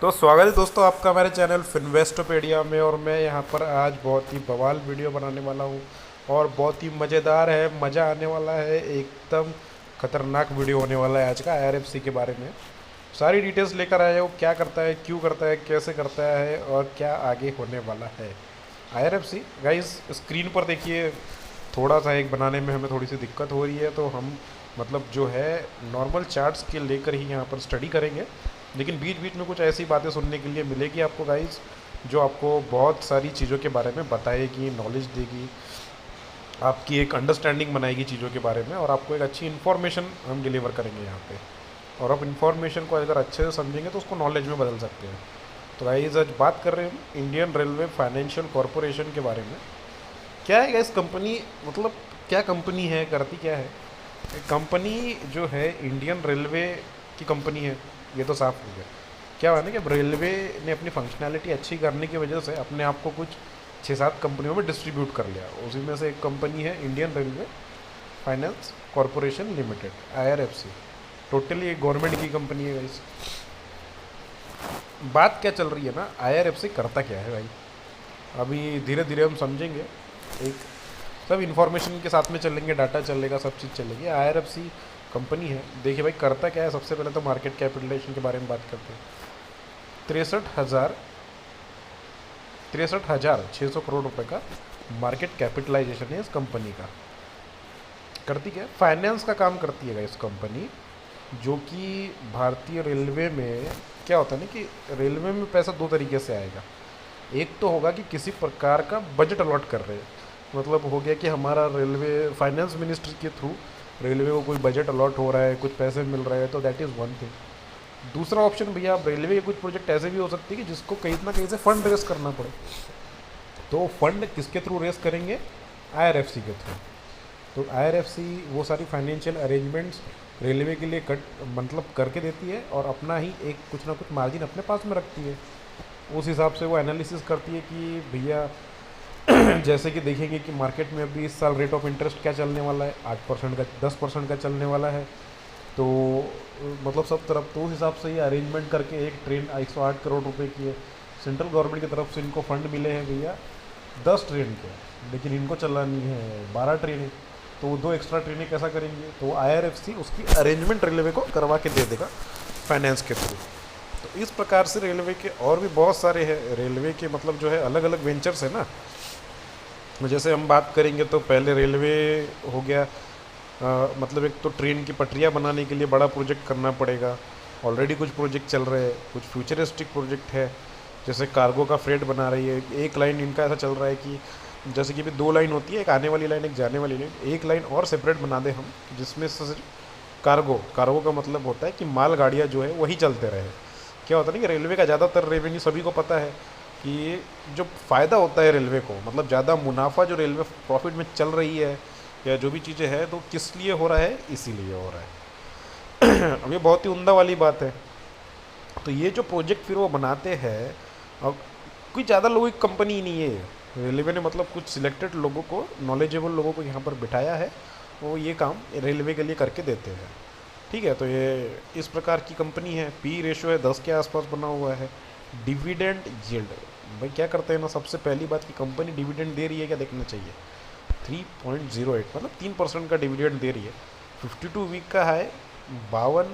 तो स्वागत है दोस्तों आपका हमारे चैनल फिनवेस्टोपेडिया में। और मैं यहाँ पर आज बहुत ही बवाल वीडियो बनाने वाला हूँ और बहुत ही मज़ेदार है, मज़ा आने वाला है, एकदम खतरनाक वीडियो होने वाला है आज का आईआरएफसी के बारे में। सारी डिटेल्स लेकर आया हूँ, क्या करता है, क्यों करता है, कैसे करता है और क्या आगे होने वाला है। आईआरएफसी गाइस स्क्रीन पर देखिए, थोड़ा सा एक बनाने में हमें थोड़ी सी दिक्कत हो रही है, तो हम मतलब जो है नॉर्मल चार्ट्स के लेकर ही यहाँ पर स्टडी करेंगे। लेकिन बीच बीच में कुछ ऐसी बातें सुनने के लिए मिलेगी आपको गाइस, जो आपको बहुत सारी चीज़ों के बारे में बताएगी, नॉलेज देगी, आपकी एक अंडरस्टैंडिंग बनाएगी चीज़ों के बारे में, और आपको एक अच्छी इन्फॉर्मेशन हम डिलीवर करेंगे यहाँ पे। और आप इन्फॉर्मेशन को अगर अच्छे से समझेंगे तो उसको नॉलेज में बदल सकते हैं। तो गाइस आज बात कर रहे हैं इंडियन रेलवे फाइनेंशियल कॉरपोरेशन के बारे में। क्या है गाइस कंपनी, मतलब क्या कंपनी है, करती क्या है कंपनी? जो है इंडियन रेलवे की कंपनी है, ये तो साफ हो गया। क्या हुआ ना कि अब रेलवे ने अपनी फंक्शनैलिटी अच्छी करने की वजह से अपने आप को कुछ 6-7 कंपनियों में डिस्ट्रीब्यूट कर लिया। उसी में से एक कंपनी है Indian railway finance corporation limited, IRFC. Totally एक गवर्नमेंट की कंपनी है गाइस। बात क्या चल रही है ना, आईआरएफसी करता क्या है भाई, अभी धीरे धीरे हम समझेंगे। एक सब इन्फॉर्मेशन के साथ में चलेंगे, डाटा चलेगा, सब चीज़ चलेगी। आईआरएफसी कंपनी है, देखिए भाई करता क्या है। सबसे पहले तो मार्केट कैपिटलाइजेशन के बारे में बात करते हैं। 63,600 करोड़ रुपए का मार्केट कैपिटलाइजेशन है इस कंपनी का। करती क्या है, फाइनेंस का काम करती है इस कंपनी, जो कि भारतीय रेलवे में क्या होता है ना कि रेलवे में पैसा दो तरीके से आएगा। एक तो होगा कि किसी प्रकार का बजट अलॉट कर रहे हैं, मतलब हो गया कि हमारा रेलवे फाइनेंस मिनिस्ट्री के थ्रू रेलवे को कोई बजट अलॉट हो रहा है, कुछ पैसे मिल रहे हैं, तो दैट इज़ वन थिंग। दूसरा ऑप्शन भैया, आप रेलवे के कुछ प्रोजेक्ट ऐसे भी हो सकते हैं कि जिसको कहीं ना कहीं से फंड रेस करना पड़े, तो फंड किसके थ्रू रेस करेंगे? आईआरएफसी के थ्रू। तो आईआरएफसी वो सारी फाइनेंशियल अरेंजमेंट्स रेलवे के लिए कट मतलब करके देती है, और अपना ही एक कुछ ना कुछ मार्जिन अपने पास में रखती है। उस हिसाब से वो एनालिसिस करती है कि भैया जैसे कि देखेंगे कि मार्केट में अभी इस साल रेट ऑफ इंटरेस्ट क्या चलने वाला है, 8% का, 10% का चलने वाला है। तो मतलब सब तरफ तो उस हिसाब से ये अरेंजमेंट करके एक ट्रेन 108 करोड़ रुपए की है। सेंट्रल गवर्नमेंट की तरफ से इनको फंड मिले हैं भैया 10 ट्रेन के, लेकिन इनको चलानी है 12 ट्रेनें। तो वो 2 एक्स्ट्रा ट्रेनें कैसा करेंगे? तो आईआरएफसी उसकी अरेंजमेंट रेलवे को करवा के दे देगा फाइनेंस के थ्रू। तो इस प्रकार से रेलवे के और भी बहुत सारे हैं, रेलवे के मतलब जो है अलग अलग वेंचर्स है ना। जैसे हम बात करेंगे तो पहले रेलवे हो गया, मतलब एक तो ट्रेन की पटरियाँ बनाने के लिए बड़ा प्रोजेक्ट करना पड़ेगा। ऑलरेडी कुछ प्रोजेक्ट चल रहे हैं, कुछ फ्यूचरिस्टिक प्रोजेक्ट है, जैसे कार्गो का फ्रेट बना रही है। एक लाइन इनका ऐसा चल रहा है कि जैसे कि भी 2 लाइन होती है, एक आने वाली लाइन, एक जाने वाली लाइन, एक लाइन और सेपरेट बना दे हम, जिसमें से सिर्फ कार्गो कार्गो का मतलब होता है कि माल गाड़ियाँ जो है वही चलते रहे। क्या होता है ना कि रेलवे का ज़्यादातर रेवेन्यू सभी को पता है कि जो फ़ायदा होता है रेलवे को, मतलब ज़्यादा मुनाफा जो रेलवे प्रॉफिट में चल रही है या जो भी चीज़ें हैं, तो किस लिए हो रहा है? इसीलिए हो रहा है। अब ये बहुत ही उम्दा वाली बात है। तो ये जो प्रोजेक्ट फिर वो बनाते हैं, और कोई ज़्यादा लोगों की कंपनी नहीं है, रेलवे ने मतलब कुछ सिलेक्टेड लोगों को, नॉलेजेबल लोगों को यहाँ पर बिठाया है, वो ये काम रेलवे के लिए करके देते हैं। ठीक है, तो ये इस प्रकार की कंपनी है। पी रेशो है 10 के आसपास बना हुआ है। डिविडेंड यील्ड, भाई क्या करते हैं ना, सबसे पहली बात कि कंपनी डिविडेंड दे रही है क्या देखना चाहिए। 3.08 मतलब 3% का डिविडेंड दे रही है। 52 वीक का है, 52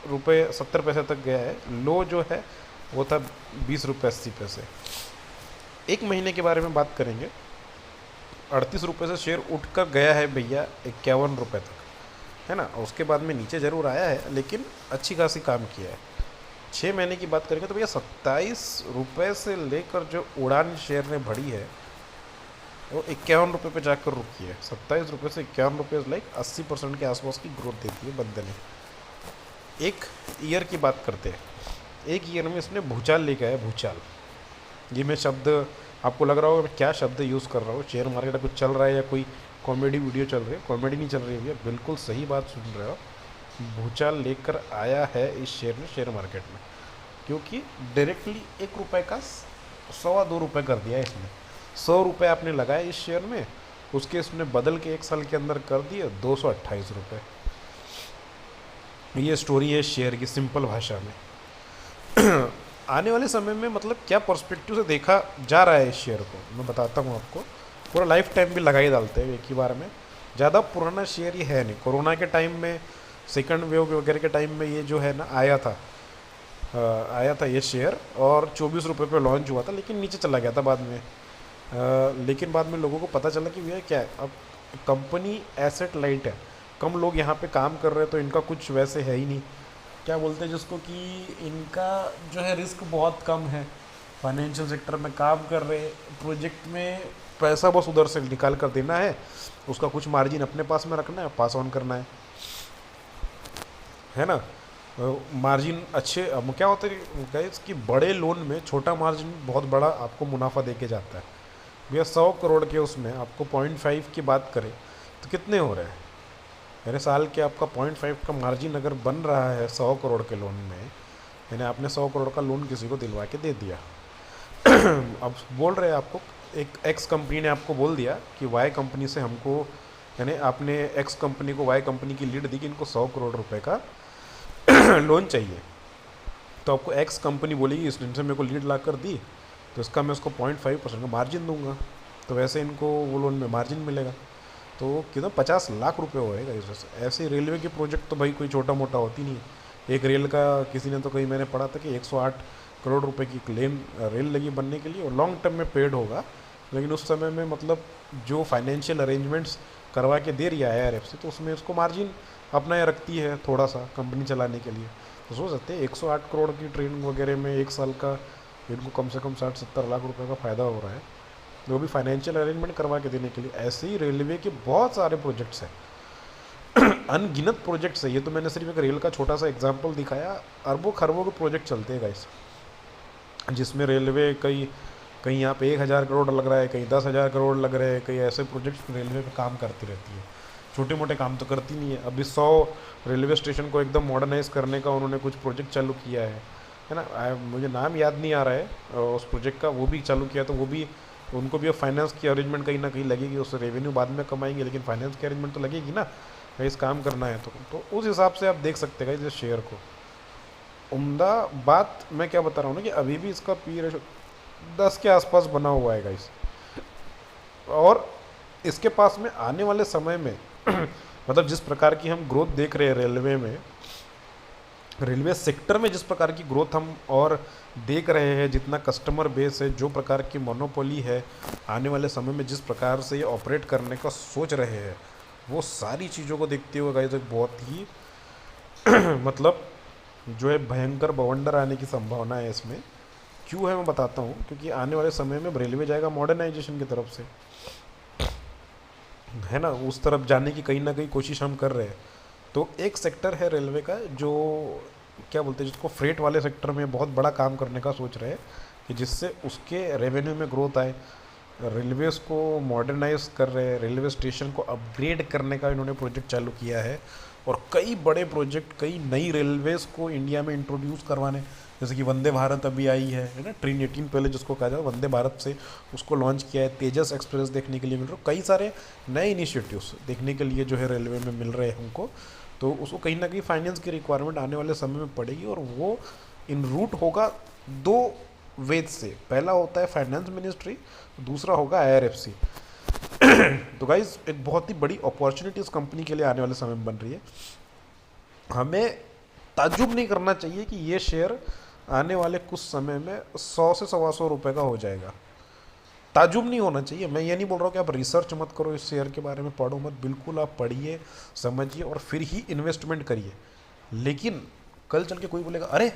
रुपये 70 पैसे तक गया है। लो जो है वो था 20 रुपये 80 पैसे। एक महीने के बारे में बात करेंगे, 38 रुपये से शेयर उठकर गया है भैया 51 रुपये तक, है ना। उसके बाद में नीचे ज़रूर आया है, लेकिन अच्छी खासी काम किया है। 6 महीने की बात करेंगे तो भैया 27 रुपये से लेकर जो उड़ान शेयर ने बढ़ी है, वो 51 रुपये पे जाकर रुकी है। 27 रुपये से 51 रुपये, लाइक 80% के आसपास की ग्रोथ देती है बंदे ने। एक ईयर की बात करते हैं, एक ईयर में इसने भूचाल लेके आया, भूचाल। ये मैं शब्द, आपको लग रहा होगा मैं क्या शब्द यूज़ कर रहा हूँ, शेयर मार्केट कुछ चल रहा है या कोई कॉमेडी वीडियो चल रही है। कॉमेडी नहीं चल रही है भैया, बिल्कुल सही बात सुन रहे हो। भूचाल लेकर आया है इस शेयर ने शेयर मार्केट में, क्योंकि डायरेक्टली 1 रुपये का 1.25 रुपये कर दिया इसने। 100 रुपये आपने लगाए इस शेयर में, उसके इसने बदल के 1 साल के अंदर कर दिए 228 रुपये। ये स्टोरी है शेयर की, सिंपल भाषा में। आने वाले समय में मतलब क्या पर्सपेक्टिव से देखा जा रहा है इस शेयर को, मैं बताता हूँ आपको। पूरा लाइफ टाइम भी लगा ही डालते हैं एक ही बार में। ज़्यादा पुराना शेयर ये है नहीं। कोरोना के टाइम में, सेकंड वेव वगैरह के टाइम में ये जो है ना आया था ये शेयर, और 24 रुपये पे लॉन्च हुआ था, लेकिन नीचे चला गया था बाद में। लेकिन बाद में लोगों को पता चला कि भैया क्या है, अब कंपनी एसेट लाइट है, कम लोग यहाँ पे काम कर रहे हैं, तो इनका कुछ वैसे है ही नहीं, क्या बोलते हैं जिसको, कि इनका जो है रिस्क बहुत कम है। फाइनेंशियल सेक्टर में काम कर रहे, प्रोजेक्ट में पैसा बस उधर से निकाल कर देना है, उसका कुछ मार्जिन अपने पास में रखना है, पास ऑन करना है ना। मार्जिन अच्छे, अब क्या होता है गाइस कि बड़े लोन में छोटा मार्जिन बहुत बड़ा आपको मुनाफा दे के जाता है। भैया 100 करोड़ के उसमें आपको 0.5 की बात करें तो कितने हो रहे हैं, यानी साल के आपका 0.5 का मार्जिन अगर बन रहा है 100 करोड़ के लोन में, यानी आपने 100 करोड़ का लोन किसी को दिलवा के दे दिया। अब बोल रहे हैं आपको, एक एक्स कंपनी ने आपको बोल दिया कि वाई कंपनी से हमको, यानी आपने एक्स कंपनी को वाई कंपनी की लीड दी कि इनको 100 करोड़ रुपए का लोन चाहिए। तो आपको एक्स कंपनी बोलेगी इनसे मेरे को लीड ला कर दी, तो इसका मैं उसको 0.5% का मार्जिन दूंगा, तो वैसे इनको वो लोन में मार्जिन मिलेगा। तो कितना 50 लाख रुपए होएगा इस वजह से। ऐसे रेलवे के प्रोजेक्ट तो भाई कोई छोटा मोटा होती नहीं है। एक रेल का, किसी ने तो कहीं मैंने पढ़ा था कि 108 करोड़ रुपए की रेल लगी बनने के लिए, और लॉन्ग टर्म में पेड होगा, लेकिन उस समय में मतलब जो फाइनेंशियल अरेंजमेंट्स करवा के दे रही है IRFC, तो उसमें उसको मार्जिन अपना ये रखती है थोड़ा सा कंपनी चलाने के लिए। तो सोच सकते हैं 108 करोड़ की ट्रेन वगैरह में एक साल का इनको कम से कम 60-70 लाख रुपए का फ़ायदा हो रहा है, वो भी फाइनेंशियल अरेंजमेंट करवा के देने के लिए। ऐसे ही रेलवे के बहुत सारे प्रोजेक्ट्स हैं, अनगिनत प्रोजेक्ट्स है। ये तो मैंने सिर्फ एक रेल का छोटा सा एग्जाम्पल दिखाया, अरबों खरबों के प्रोजेक्ट चलते हैं गाइस, जिसमें रेलवे कहीं कहीं यहाँ पे 1,000 करोड़ लग रहा है, कहीं 10,000 करोड़ लग रहे हैं, कई ऐसे प्रोजेक्ट्स रेलवे पे काम करती रहती है। छोटे मोटे काम तो करती नहीं है। अभी 100 रेलवे स्टेशन को एकदम मॉडर्नाइज करने का उन्होंने कुछ प्रोजेक्ट चालू किया है ना। मुझे नाम याद नहीं आ रहा है उस प्रोजेक्ट का, वो भी चालू किया, तो वो भी उनको भी अब फाइनेंस की अरेंजमेंट कहीं ना कहीं लगेगी, उससे रेवेन्यू बाद में कमाएंगे, लेकिन फाइनेंस की अरेंजमेंट तो लगेगी ना, इस काम करना है तो उस हिसाब से आप देख सकते हैं इस शेयर को। उम्दा बात मैं क्या बता रहा हूँ ना, कि अभी भी इसका पी रेशो 10 के आसपास बना हुआ है गाइस, और इसके पास में आने वाले समय में मतलब जिस प्रकार की हम ग्रोथ देख रहे हैं रेलवे में, रेलवे सेक्टर में जिस प्रकार की ग्रोथ हम और देख रहे हैं, जितना कस्टमर बेस है, जो प्रकार की मोनोपोली है, आने वाले समय में जिस प्रकार से ये ऑपरेट करने का सोच रहे हैं, वो सारी चीज़ों को देखते हुए गाइस एक बहुत ही मतलब जो है भयंकर बवंडर आने की संभावना है इसमें। क्यों है मैं बताता हूँ, क्योंकि आने वाले समय में रेलवे जाएगा मॉडर्नाइजेशन की तरफ से, है ना, उस तरफ जाने की कहीं ना कहीं कोशिश हम कर रहे हैं। तो एक सेक्टर है रेलवे का जो क्या बोलते हैं, जिसको फ्रेट वाले सेक्टर में बहुत बड़ा काम करने का सोच रहे हैं, कि जिससे उसके रेवेन्यू में ग्रोथ आए। रेलवेज़ को मॉडर्नाइज कर रहे हैं, रेलवे स्टेशन को अपग्रेड करने का इन्होंने प्रोजेक्ट चालू किया है, और कई बड़े प्रोजेक्ट, कई नई रेलवेज़ को इंडिया में इंट्रोड्यूस करवाने, जैसे कि वंदे भारत अभी आई है ना, ट्रेन 18 पहले जिसको कहा जाए वंदे भारत से, उसको लॉन्च किया है। तेजस एक्सप्रेस देखने के लिए मिल रहा है, कई सारे नए इनिशिएटिव्स देखने के लिए जो है रेलवे में मिल रहे हैं हमको। तो उसको कहीं ना कहीं फाइनेंस की रिक्वायरमेंट आने वाले समय में पड़ेगी, और वो इन रूट होगा 2 वेज से। पहला होता है फाइनेंस मिनिस्ट्री, दूसरा होगा IRFC। तो गाइज एक बहुत ही बड़ी अपॉर्चुनिटी इस कंपनी के लिए आने वाले समय में बन रही है। हमें ताज्जुब नहीं करना चाहिए कि ये शेयर आने वाले कुछ समय में 100 से 125 रुपये का हो जाएगा। ताज्जुब नहीं होना चाहिए। मैं ये नहीं बोल रहा हूँ कि आप रिसर्च मत करो इस शेयर के बारे में, पढ़ो मत, बिल्कुल आप पढ़िए, समझिए और फिर ही इन्वेस्टमेंट करिए। लेकिन कल चल के कोई बोलेगा अरे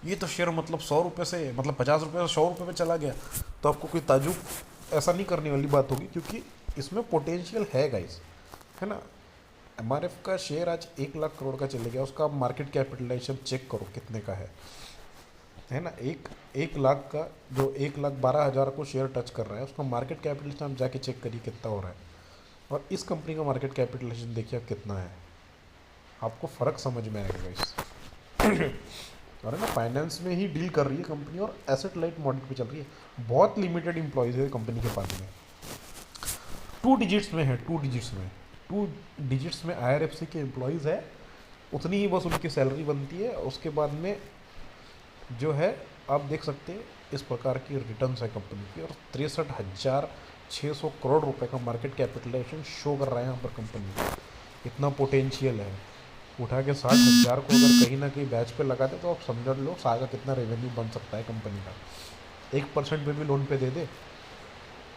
ये तो शेयर मतलब 100 रुपये से, मतलब 50 रुपये से 100 रुपये में चला गया, तो आपको कोई ताज्जुब ऐसा नहीं करने वाली बात होगी, क्योंकि इसमें पोटेंशियल है गाइस, है ना। MRF का शेयर आज 1 लाख करोड़ का चले गया, उसका मार्केट कैपिटलाइजेशन चेक करो कितने का है ना। एक लाख का, जो 1,12,000 को शेयर टच कर रहा है, उसका मार्केट कैपिटलाइजेशन आप जाके चेक करिए कितना हो रहा है, और इस कंपनी का मार्केट कैपिटलाइजेशन देखिए आप कितना है, आपको फ़र्क समझ में आएगा गाइस। और है ना, फाइनेंस में ही डील कर रही है कंपनी, और एसेट लाइट मॉडल पे चल रही है। बहुत लिमिटेड एम्प्लॉयज़ है कंपनी के पास में, 2 डिजिट्स में है, 2 डिजिट्स में IRFC के एम्प्लॉयज़ है, उतनी ही बस उनकी सैलरी बनती है। उसके बाद में जो है आप देख सकते हैं इस प्रकार की रिटर्न्स है कंपनी की, और 63,600 करोड़ रुपए का मार्केट कैपिटलाइजेशन शो कर रहा है यहाँ पर कंपनी का। इतना पोटेंशियल है। उठा के 60,000 को अगर कहीं ना कहीं बैच पे लगाते तो आप समझ लो साल का कितना रेवेन्यू बन सकता है कंपनी का। 1% पे भी लोन पे दे दे,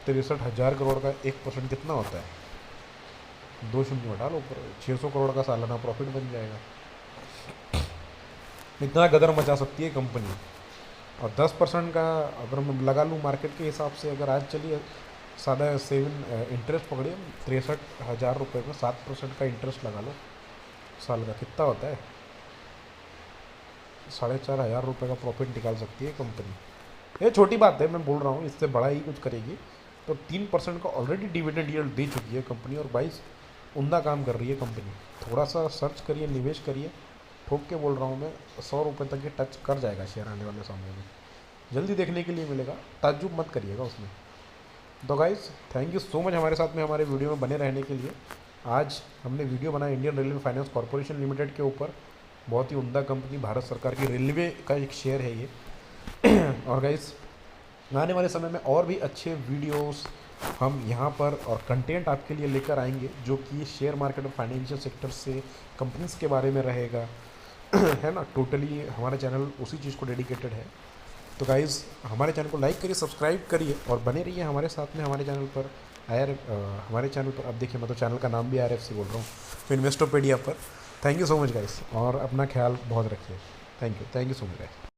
63,000 करोड़ का 1% कितना होता है? 2 शून्य हटा लो, 600 करोड़ का सालाना प्रॉफिट बन जाएगा। इतना गदर मचा सकती है कंपनी। और 10% का अगर मैं लगा लूँ मार्केट के हिसाब से, अगर आज चलिए सादा इंटरेस्ट पकड़िए 63,000 रुपये में 7% का इंटरेस्ट लगा लो, साल का कितना होता है? 4,500 रुपये का प्रॉफिट निकाल सकती है कंपनी। ये छोटी बात है, मैं बोल रहा हूँ इससे बड़ा ही कुछ करेगी। तो 3% का ऑलरेडी डिविडेंड यील्ड दे चुकी है कंपनी, और 22 उमदा काम कर रही है कंपनी। थोड़ा सा सर्च करिए, निवेश करिए, ठोक के बोल रहा हूँ मैं, 100 रुपये तक ये टच कर जाएगा शेयर आने वाले समय में। जल्दी देखने के लिए मिलेगा, ताज्जुब मत करिएगा उसमें। तो guys thank you so much हमारे साथ में हमारे वीडियो में बने रहने के लिए। आज हमने वीडियो बनाया Indian railway finance corporation limited के ऊपर। बहुत ही उम्दा कंपनी, भारत सरकार की रेलवे का एक शेयर है ये। और गाइस आने वाले समय में और भी अच्छे वीडियोस हम यहाँ पर और कंटेंट आपके लिए लेकर आएंगे, जो कि शेयर मार्केट और फाइनेंशियल सेक्टर से कंपनीज के बारे में रहेगा। है ना, टोटली हमारा चैनल उसी चीज़ को डेडिकेटेड है। तो गाइज़ हमारे चैनल को लाइक करिए, सब्सक्राइब करिए और बने रहिए हमारे साथ में। हमारे चैनल पर हमारे चैनल पर अब देखिए, मैं तो चैनल का नाम भी RFC बोल रहा हूँ, तो इन्वेस्टोपीडिया पर। Thank you so much guys, और अपना ख्याल बहुत रखिए। Thank you so much guys.